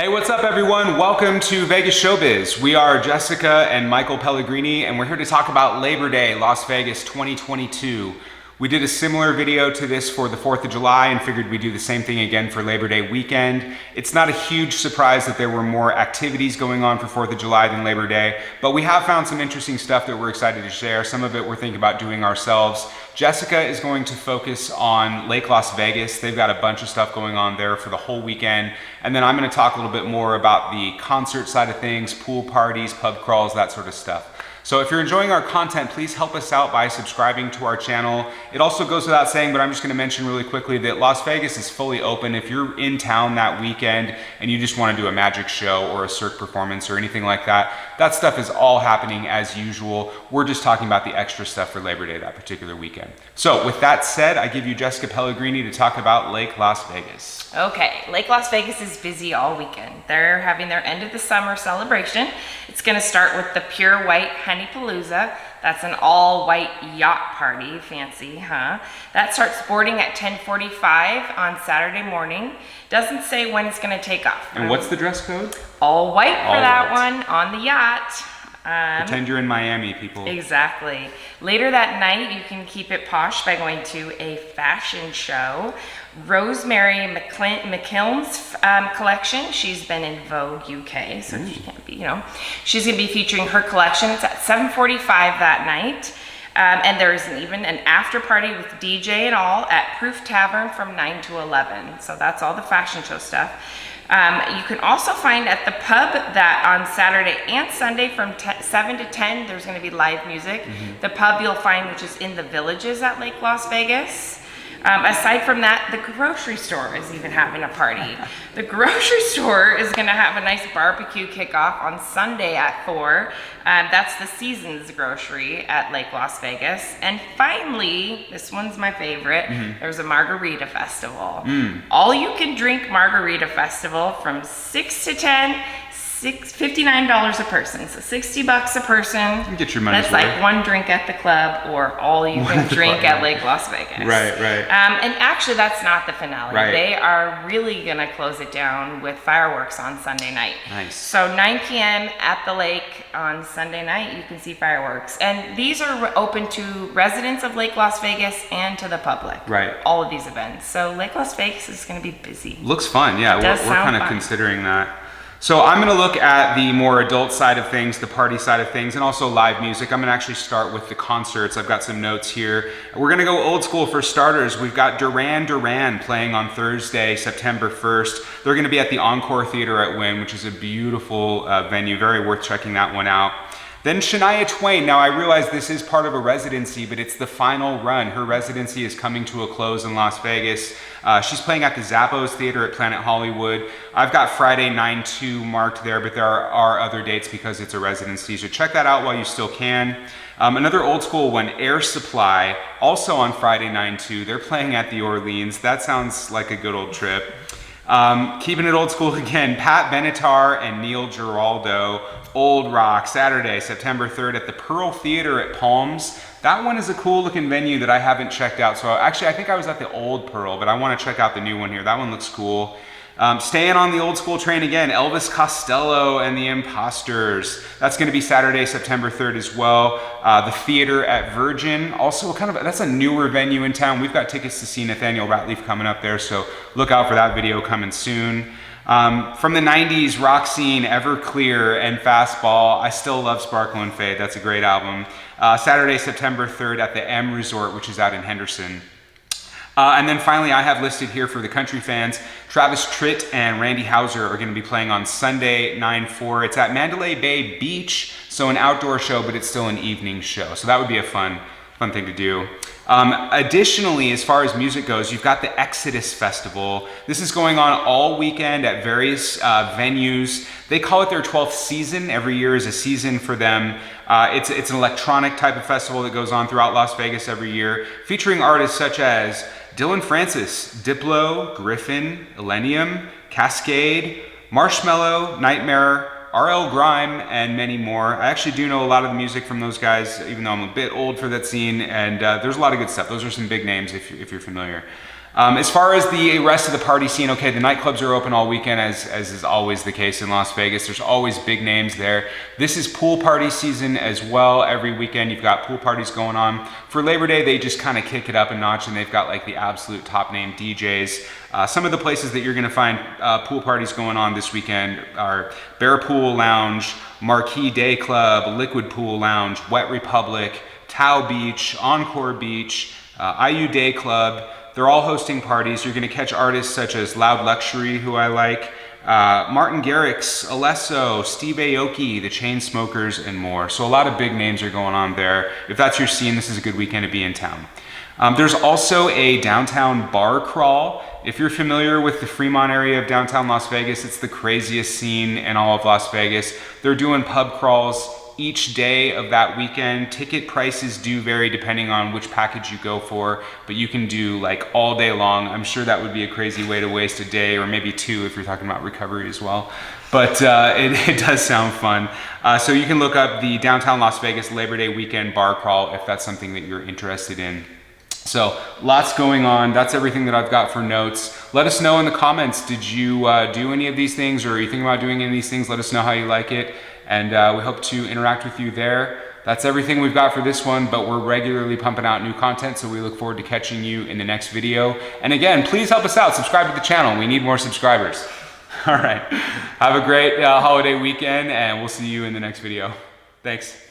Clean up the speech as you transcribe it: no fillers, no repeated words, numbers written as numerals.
Hey, what's up everyone? Welcome to Vegas Showbiz. We are Jessica and Michael Pellegrini, and we're here to talk about Labor Day, Las Vegas 2022. We did a similar video to this for the 4th of July and figured we'd do the same thing again for Labor Day weekend. It's not a huge surprise that there were more activities going on for 4th of July than Labor Day, but we have found some interesting stuff that we're excited to share. Some of it we're thinking about doing ourselves. Jessica is going to focus on Lake Las Vegas. They've got a bunch of stuff going on there for the whole weekend. And then I'm going to talk a little bit more about the concert side of things, pool parties, pub crawls, that sort of stuff. So if you're enjoying our content, please help us out by subscribing to our channel. It also goes without saying, but I'm just going to mention really quickly that Las Vegas is fully open. If you're in town that weekend and you just want to do a magic show or a cirque performance or anything like that, that stuff is all happening as usual. We're just talking about the extra stuff for Labor Day that particular weekend. So with that said, I give you Jessica Pellegrini to talk about Lake Las Vegas. Okay, Lake Las Vegas is busy all weekend. They're having their end of the summer celebration. It's going to start with the Pure White Honeypalooza. That's an all-white yacht party. Fancy, huh? That starts boarding at 10:45 on Saturday morning. Doesn't say when it's going to take off. And what's the dress code? All white for that one on the yacht. Pretend you're in Miami, people. Exactly. Later that night, you can keep it posh by going to a fashion show. Rosemary McKill's collection. She's been in Vogue UK, so she can't be, She's going to be featuring her collection. It's at 7:45 that night. And there's even an after party with DJ and all at Proof Tavern from 9 to 11. So that's all the fashion show stuff. You can also find at the pub that on Saturday and Sunday from 7 to 10, there's going to be live music. The pub you'll find, which is in the Villages at Lake Las Vegas. Aside from that, the grocery store is even having a party. The grocery store is going to have a nice barbecue kickoff on Sunday at 4. That's the Seasons Grocery at Lake Las Vegas. And finally, this one's my favorite, there's a Margarita Festival. All you can drink Margarita Festival from 6 to 10. $59 a person, so $60 a person. You get your money's worth. That's like one drink at the club or all you can drink at Lake Las Vegas. Right. And actually, that's not the finale. Right. They are really gonna close it down with fireworks on Sunday night. Nice. So 9 p.m. at the lake on Sunday night, you can see fireworks. And these are open to residents of Lake Las Vegas and to the public. Right. All of these events. So Lake Las Vegas is gonna be busy. Looks fun, yeah. We're kind of fun. considering that. So I'm going to look at the more adult side of things, the party side of things, and also live music. I'm going to actually start with the concerts. I've got some notes here. We're going to go old school for starters. We've got Duran Duran playing on Thursday, September 1st. They're going to be at the Encore Theater at Wynn, which is a beautiful venue. Very worth checking that one out. Then Shania Twain. Now I realize this is part of a residency, but it's the final run. Her residency is coming to a close in Las Vegas. She's playing at the Zappos Theater at Planet Hollywood. I've got Friday 9/2 marked there, but there are other dates because it's a residency, so check that out while you still can. Another old school one, Air Supply, also on Friday 9/2. They're playing at the Orleans. That sounds like a good old trip. Keeping it old school again, Pat Benatar and Neil Giraldo, Old Rock, Saturday, September 3rd at the Pearl Theater at Palms. That one is a cool looking venue that I haven't checked out. So actually, I think I was at the old Pearl, but I want to check out the new one here. That one looks cool. Staying on the old school train again, Elvis Costello and the Imposters. That's going to be Saturday, September 3rd as well. The theater at Virgin, also that's a newer venue in town. We've got tickets to see Nathaniel Ratliff coming up there, so look out for that video coming soon. From the 90s rock scene, Everclear and Fastball. I still love Sparkle and Fade. That's a great album. Saturday, September 3rd at the M Resort, which is out in Henderson. And then finally, I have listed here for the country fans, Travis Tritt and Randy Houser are going to be playing on Sunday, 9/4. It's at Mandalay Bay Beach, so an outdoor show, but it's still an evening show. So that would be a fun thing to do. Additionally, as far as music goes, you've got the Exodus Festival. This is going on all weekend at various venues. They call it their 12th season. Every year is a season for them. It's an electronic type of festival that goes on throughout Las Vegas every year, featuring artists such as Dylan Francis, Diplo, Griffin, Illenium, Cascade, Marshmello, Nightmare, RL Grime, and many more. I actually do know a lot of the music from those guys, even though I'm a bit old for that scene, and there's a lot of good stuff. Those are some big names if you're familiar. As far as the rest of the party scene, okay, the nightclubs are open all weekend, as is always the case in Las Vegas. There's always big names there. This is pool party season as well. Every weekend you've got pool parties going on. For Labor Day, they just kind of kick it up a notch, and they've got like the absolute top name DJs. Some of the places that you're gonna find pool parties going on this weekend are Bear Pool Lounge, Marquee Day Club, Liquid Pool Lounge, Wet Republic, Tau Beach, Encore Beach, IU Day Club. They're all hosting parties. You're gonna catch artists such as Loud Luxury, who I like, Martin Garrix, Alesso, Steve Aoki, the Chainsmokers, and more. So a lot of big names are going on there. If that's your scene, this is a good weekend to be in town. There's also a downtown bar crawl. If you're familiar with the Fremont area of downtown Las Vegas, it's the craziest scene in all of Las Vegas. They're doing pub crawls each day of that weekend. Ticket prices do vary depending on which package you go for, but you can do like all day long. I'm sure that would be a crazy way to waste a day, or maybe two if you're talking about recovery as well. But it does sound fun. So you can look up the downtown Las Vegas Labor Day weekend bar crawl if that's something that you're interested in. So lots going on. That's everything that I've got for notes. Let us know in the comments, did you do any of these things, or are you thinking about doing any of these things? Let us know how you like it. And we hope to interact with you there. That's everything we've got for this one, but we're regularly pumping out new content, so we look forward to catching you in the next video. And again, please help us out. Subscribe to the channel. We need more subscribers. All right. Have a great holiday weekend, and we'll see you in the next video. Thanks.